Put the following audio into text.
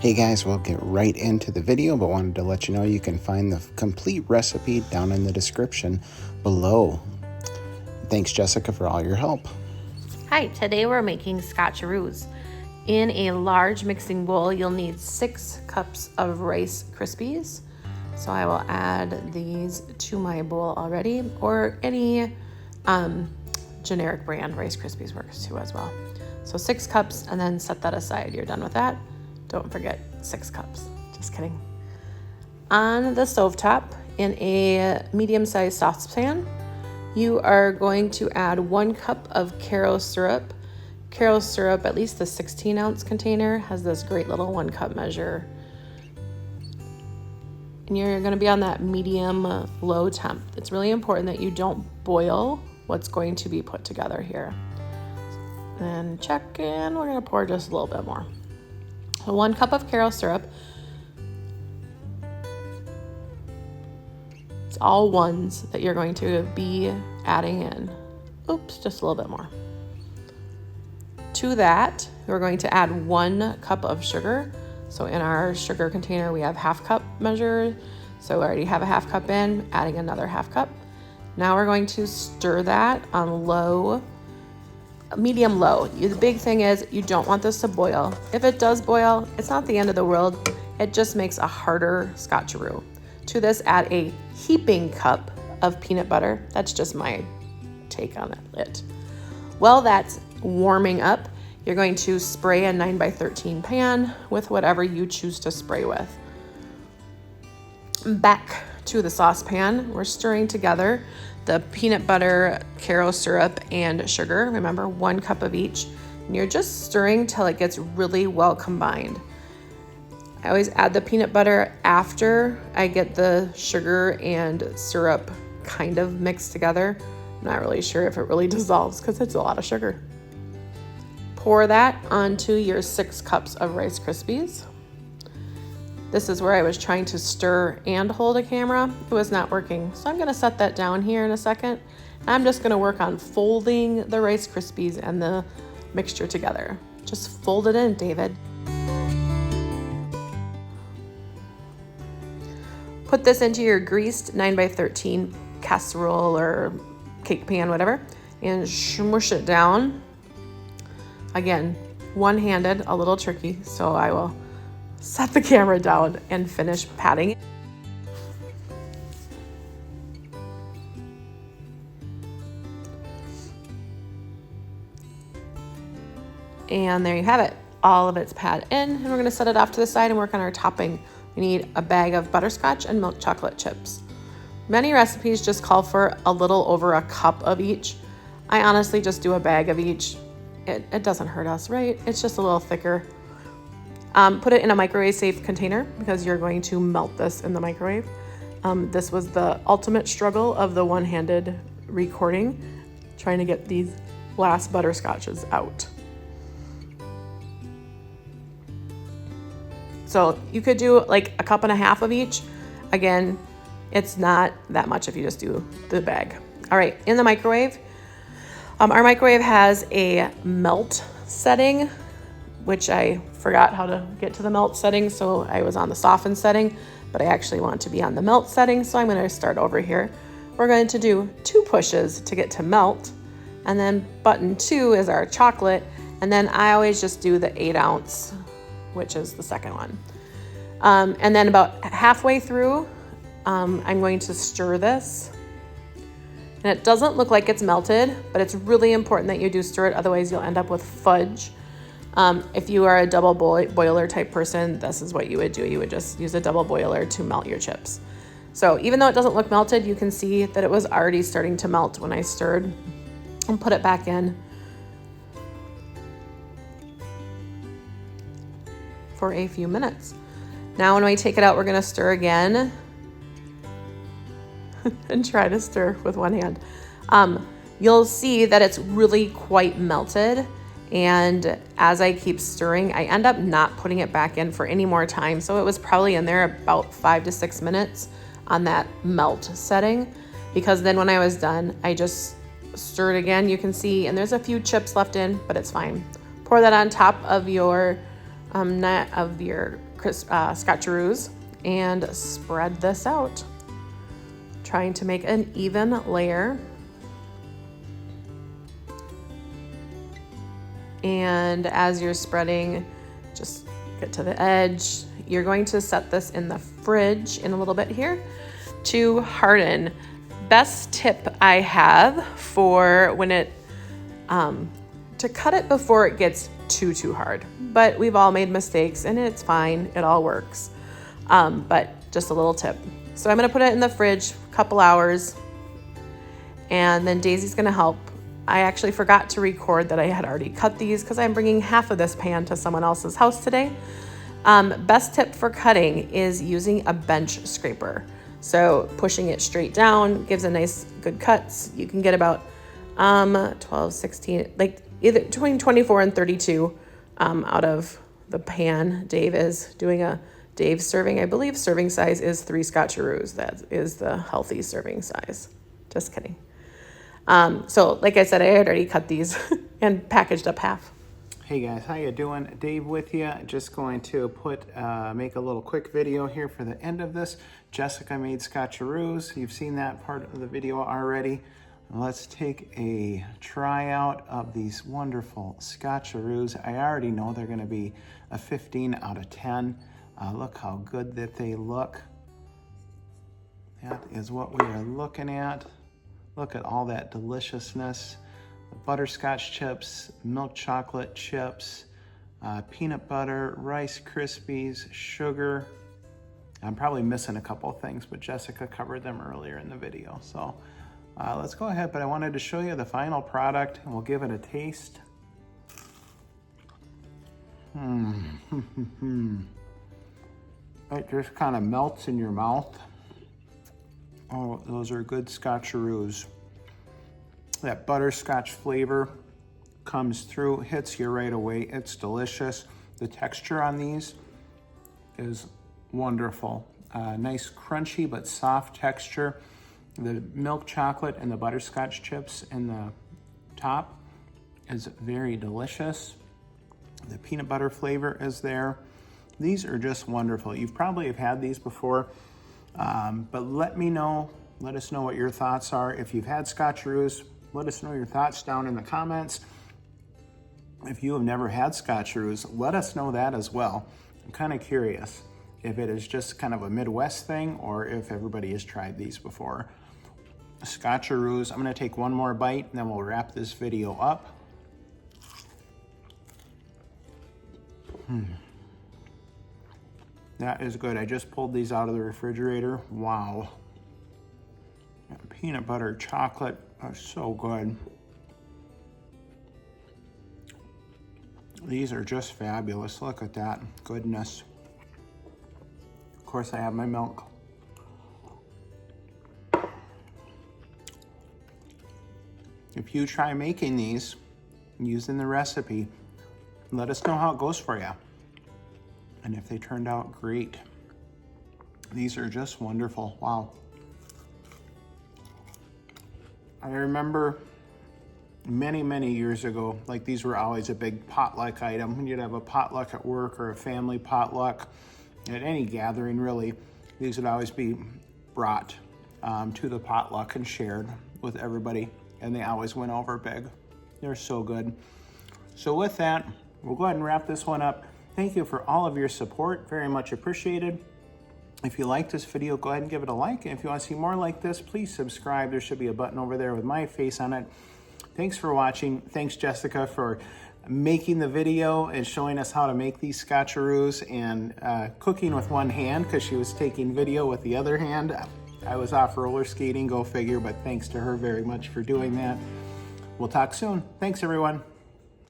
Hey guys, we'll get right into the video, but wanted to let you know you can find the complete recipe down in the description below. Thanks, Jessica, for all your help. Hi, today we're making Scotcharoos. In a large mixing bowl, you'll need 6 cups of Rice Krispies. So I will add these to my bowl already, or any generic brand Rice Krispies works too as well. So 6 cups, and then set that aside. You're done with that. Don't forget 6 cups. Just kidding. On the stovetop, in a medium-sized saucepan, you are going to add 1 cup of Karo Syrup. Karo Syrup, at least the 16-ounce container, has this great little 1 cup measure. And you're going to be on that medium low temp. It's really important that you don't boil what's going to be put together here. And check in, we're going to pour just a little bit more. So 1 cup of Karo Syrup. It's all ones that you're going to be adding in. Oops, just a little bit more. To that, we're going to add 1 cup of sugar. So in our sugar container, we have 1/2 cup measure. So we already have a 1/2 cup in, adding another 1/2 cup. Now we're going to stir that on low, medium low. The big thing is you don't want this to boil. If it does boil, it's not the end of the world. It just makes a harder Scotcharoo. To this, add a heaping cup of peanut butter. That's just my take on it. While that's warming up, you're going to spray a 9x13 pan with whatever you choose to spray with. Back to the saucepan, we're stirring together the peanut butter, Karo syrup, and sugar. Remember, 1 cup of each. And you're just stirring till it gets really well combined. I always add the peanut butter after I get the sugar and syrup kind of mixed together. I'm not really sure if it really dissolves because it's a lot of sugar. Pour that onto your 6 cups of Rice Krispies. This is where I was trying to stir and hold a camera. It was not working. So I'm gonna set that down here in a second. I'm just gonna work on folding the Rice Krispies and the mixture together. Just fold it in, David. Put this into your greased 9x13 casserole or cake pan, whatever, and smush it down. Again, one-handed, a little tricky, so I will set the camera down and finish patting it. And there you have it. All of it's pat in, and we're gonna set it off to the side and work on our topping. We need a bag of butterscotch and milk chocolate chips. Many recipes just call for a little over a cup of each. I honestly just do a bag of each. It doesn't hurt us, right? It's just a little thicker. Put it in a microwave safe container because you're going to melt this in the microwave. This was the ultimate struggle of the one-handed recording, trying to get these last butterscotches out. So you could do like a 1.5 cups of each. Again, it's not that much if you just do the bag. All right, in the microwave. Our microwave has a melt setting, which I forgot how to get to the melt setting, so I was on the soften setting, but I actually want to be on the melt setting, so I'm going to start over here. We're going to do 2 pushes to get to melt, and then button 2 is our chocolate, and then I always just do the 8-ounce, which is the second one. And then about halfway through, I'm going to stir this. And it doesn't look like it's melted, but it's really important that you do stir it, otherwise you'll end up with fudge. If you are a double boiler type person, this is what you would do. You would just use a double boiler to melt your chips. So even though it doesn't look melted, you can see that it was already starting to melt when I stirred, and put it back in for a few minutes. Now when we take it out, we're gonna stir again. And try to stir with one hand. You'll see that it's really quite melted, and as I keep stirring, I end up not putting it back in for any more time, so it was probably in there about 5 to 6 minutes on that melt setting, because then when I was done, I just stirred again. You can see, and there's a few chips left in, but it's fine. Pour that on top of your net of your Scotcharoos and spread this out, trying to make an even layer. And as you're spreading, just get to the edge. You're going to set this in the fridge in a little bit here to harden. Best tip I have for when it, to cut it before it gets too hard. But we've all made mistakes and it's fine, it all works. But just a little tip. So I'm gonna put it in the fridge a couple hours, and then Daisy's gonna help. I actually forgot to record that I had already cut these because I'm bringing half of this pan to someone else's house today. Best tip for cutting is using a bench scraper. So pushing it straight down gives a nice good cuts. You can get about 12, 16, like either between 24 and 32 out of the pan. Dave is doing Dave's serving. I believe serving size is 3 Scotcharoos. That is the healthy serving size. Just kidding. So like I said, I had already cut these and packaged up half. Hey guys, how you doing? Dave with you. Just going to make a little quick video here for the end of this. Jessica made Scotcharoos. You've seen that part of the video already. Let's take a try out of these wonderful Scotcharoos. I already know they're going to be a 15 out of 10. Look how good that they look. That is what we are looking at. Look at all that deliciousness. Butterscotch chips, milk chocolate chips, peanut butter, Rice Krispies, sugar. I'm probably missing a couple of things, but Jessica covered them earlier in the video. So let's go ahead, but I wanted to show you the final product and we'll give it a taste. It just kind of melts in your mouth. Oh, those are good Scotcharoos. That butterscotch flavor comes through, hits you right away. It's delicious. The texture on these is wonderful. Nice crunchy but soft texture. The milk chocolate and the butterscotch chips in the top is very delicious. The peanut butter flavor is there. These are just wonderful. You probably have had these before, but let us know what your thoughts are. If you've had Scotcharoos, let us know your thoughts down in the comments. If you have never had Scotcharoos, let us know that as well. I'm kind of curious if it is just kind of a Midwest thing or if everybody has tried these before. Scotcharoos, I'm gonna take one more bite and then we'll wrap this video up. That is good. I just pulled these out of the refrigerator. Wow. Peanut butter chocolate are so good. These are just fabulous. Look at that goodness. Of course, I have my milk. If you try making these using the recipe, let us know how it goes for you and if they turned out great. These are just wonderful. Wow. I remember many years ago, like these were always a big potluck item. When you'd have a potluck at work or a family potluck, at any gathering really, these would always be brought to the potluck and shared with everybody, and they always went over big. They're so good. So with that, we'll go ahead and wrap this one up. Thank you for all of your support, very much appreciated. If you like this video, go ahead and give it a like. And if you want to see more like this, please subscribe. There should be a button over there with my face on it. Thanks for watching. Thanks, Jessica, for making the video and showing us how to make these Scotcharoos and cooking with one hand because she was taking video with the other hand. I was off roller skating, go figure, but thanks to her very much for doing that. We'll talk soon. Thanks, everyone.